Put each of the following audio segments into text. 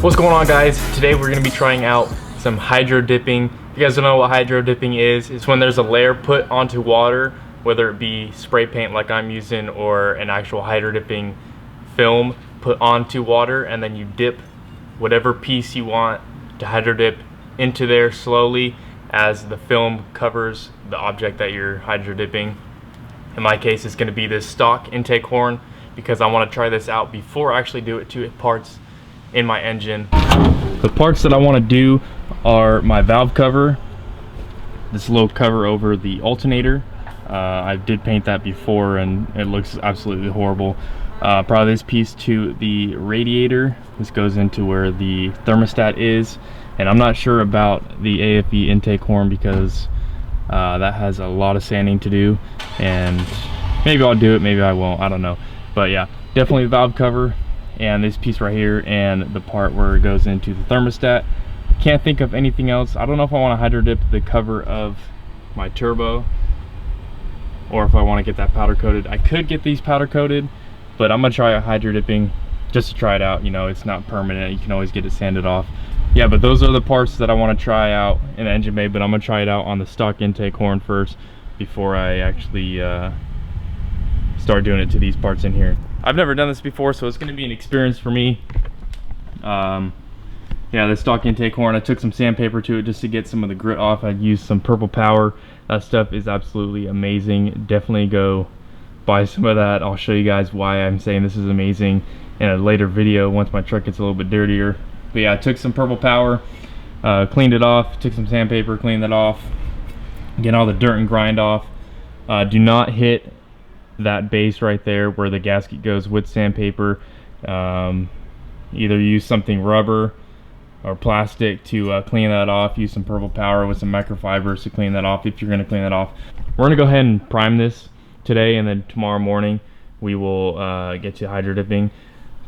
What's going on, guys? Today we're going to be trying out some hydro dipping. If you guys don't know what hydro dipping is, it's when there's a layer put onto water, whether it be spray paint like I'm using or an actual hydro dipping film put onto water, and then you dip whatever piece you want to hydro dip into there slowly as the film covers the object that you're hydro dipping. In my case, it's going to be this stock intake horn because I want to try this out before I actually do it to parts in my engine. The parts that I want to do are my valve cover, this little cover over the alternator. I did paint that before and it looks absolutely horrible. Probably this piece to the radiator. This goes into where the thermostat is, and I'm not sure about the AFE intake horn because that has a lot of sanding to do, and maybe I'll do it, maybe I won't, I don't know. But yeah, definitely the valve cover and this piece right here and the part where it goes into the thermostat. Can't think of anything else. I don't know if I want to hydro dip the cover of my turbo or if I want to get that powder coated. I could get these powder coated, but I'm gonna try a hydro dipping just to try it out. You know, it's not permanent, you can always get it sanded off. Yeah, but those are the parts that I want to try out in the engine bay, but I'm gonna try it out on the stock intake horn first before I actually start doing it to these parts in here. I've never done this before, so it's going to be an experience for me. Yeah, the stock intake horn, I took some sandpaper to it just to get some of the grit off. I used some Purple Power. That stuff is absolutely amazing. Definitely go buy some of that. I'll show you guys why I'm saying this is amazing in a later video once my truck gets a little bit dirtier. But yeah, I took some Purple Power, cleaned it off, took some sandpaper, cleaned that off, get all the dirt and grind off. Do not hit that base right there where the gasket goes with sandpaper. Either use something rubber or plastic to clean that off. Use some Purple Power with some microfibers to clean that off if you're going to clean that off. We're going to go ahead and prime this today, and then tomorrow morning we will get to hydro dipping.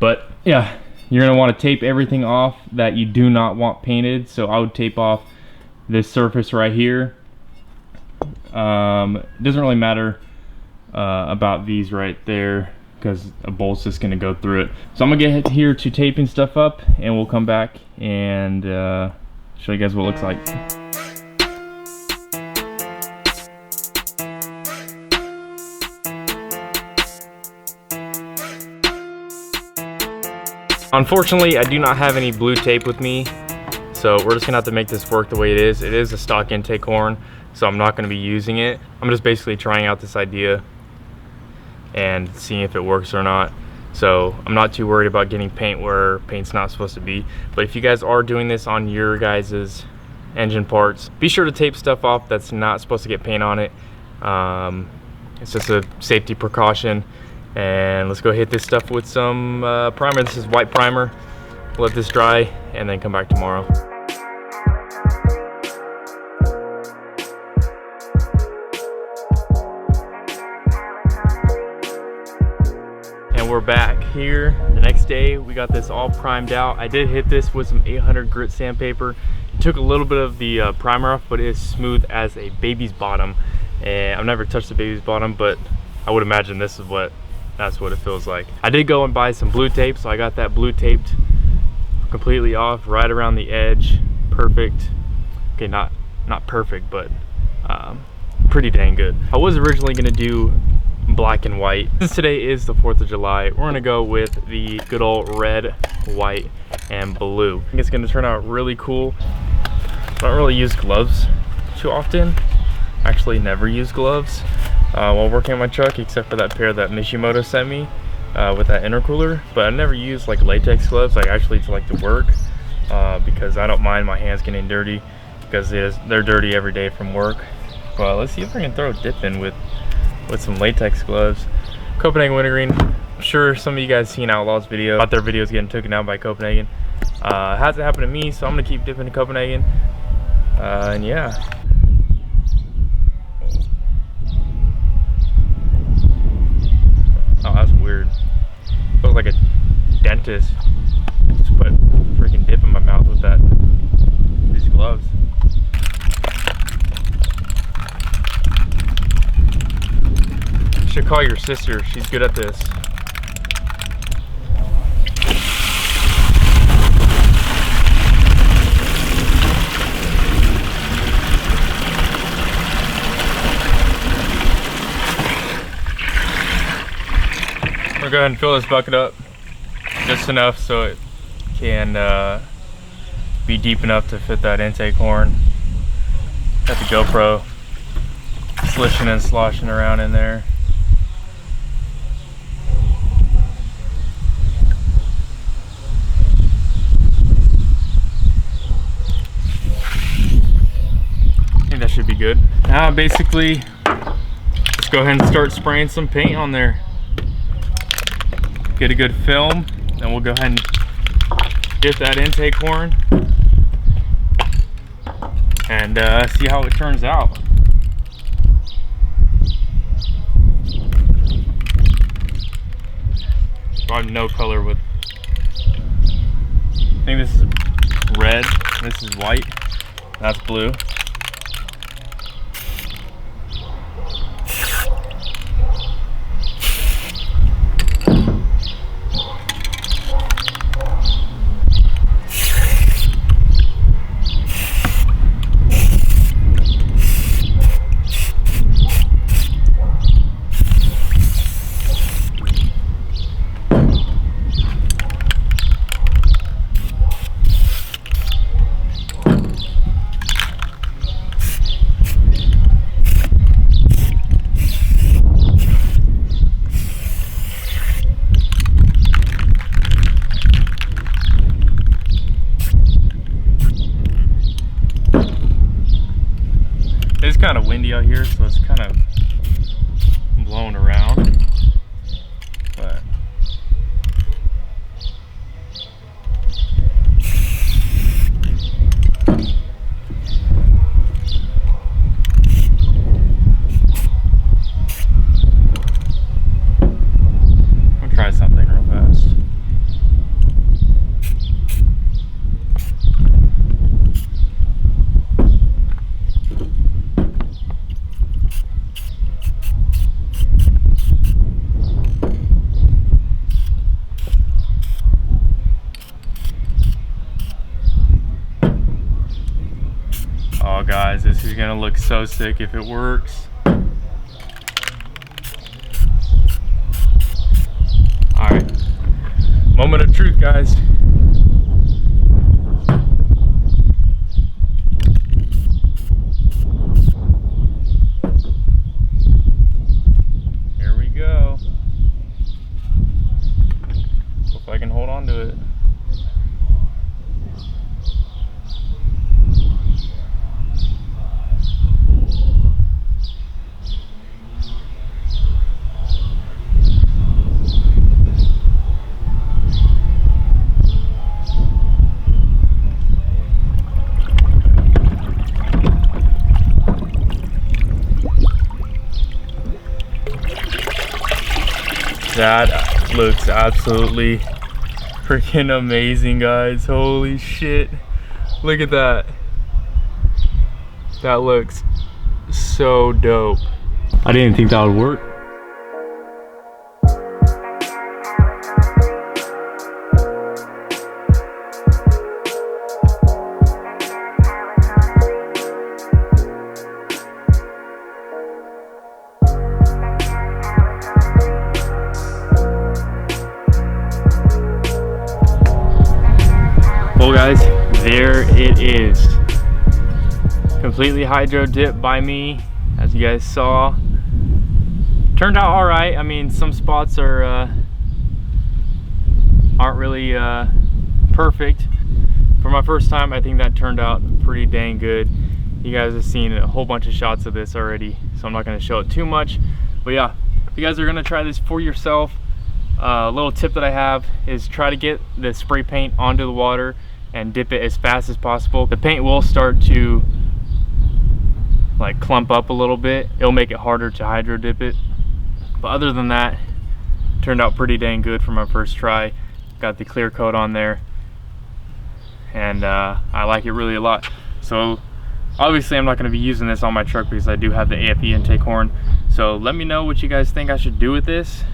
But yeah, you're going to want to tape everything off that you do not want painted. So I would tape off this surface right here. It doesn't really matter about these right there because a bolt's just going to go through it. So I'm gonna get here to taping stuff up, and we'll come back and show you guys what it looks like. Unfortunately, I do not have any blue tape with me, so we're just gonna have to make this work the way it is. It is a stock intake horn, so I'm not gonna be using it. I'm just basically trying out this idea and seeing if it works or not. So I'm not too worried about getting paint where paint's not supposed to be. But if you guys are doing this on your guys's engine parts, be sure to tape stuff off that's not supposed to get paint on it. It's just a safety precaution. And let's go hit this stuff with some primer. This is white primer. Let this dry and then come back tomorrow. We're back here the next day. We got this all primed out. I did hit this with some 800 grit sandpaper. It took a little bit of the primer off, but it is smooth as a baby's bottom. And I've never touched a baby's bottom, but I would imagine that's what it feels like. I did go and buy some blue tape, so I got that blue taped completely off right around the edge. Perfect. Okay, not perfect, but pretty dang good. I was originally gonna do black and white. Since today is the 4th of July, we're gonna go with the good old red, white, and blue. I think it's gonna turn out really cool. I don't really use gloves too often. Actually never use gloves while working on my truck, except for that pair that Mishimoto sent me with that intercooler. But I never use like latex gloves, like actually to like to work, because I don't mind my hands getting dirty because they're dirty every day from work. Well, let's see if I can throw a dip in with some latex gloves. Copenhagen wintergreen. I'm sure some of you guys seen Outlaw's video about their videos getting taken out by Copenhagen. It hasn't happened to me, so I'm gonna keep dipping in Copenhagen. And yeah. Oh, that's weird. Feels like a dentist just put freaking dip in my mouth with these gloves. Should call your sister, she's good at this. We'll go ahead and fill this bucket up just enough so it can be deep enough to fit that intake horn. Got the GoPro slishing and sloshing around in there. I think that should be good. Now basically, let's go ahead and start spraying some paint on there. Get a good film, then we'll go ahead and dip that intake horn and see how it turns out. Probably no color with, I think this is red, this is white, that's blue. It's kind of windy out here, so it's kind of blowing around, but I'll try something real fast. Oh guys, this is gonna look so sick if it works. Alright, moment of truth, guys. Here we go. Hope I can hold on to it. That looks absolutely freaking amazing, guys. Holy shit. Look at that. That looks so dope. I didn't think that would work. Well guys, there it is. Completely hydro dipped by me, as you guys saw. Turned out all right. I mean, some spots aren't really perfect. For my first time, I think that turned out pretty dang good. You guys have seen a whole bunch of shots of this already, so I'm not going to show it too much. But yeah, if you guys are going to try this for yourself, a little tip that I have is try to get the spray paint onto the water and dip it as fast as possible. The paint will start to like clump up a little bit. It'll make it harder to hydro dip it. But other than that, turned out pretty dang good for my first try. Got the clear coat on there, and I like it really a lot. So obviously I'm not going to be using this on my truck because I do have the AFE intake horn. So let me know what you guys think I should do with this.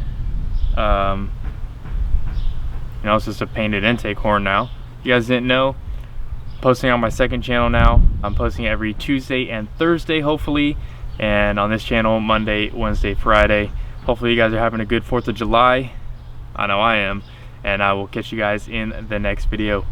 You know, it's just a painted intake horn now. If you guys didn't know, posting on my second channel now. I'm posting every Tuesday and Thursday, hopefully, and on this channel Monday, Wednesday, Friday. Hopefully you guys are having a good 4th of July. I know I am. And I will catch you guys in the next video.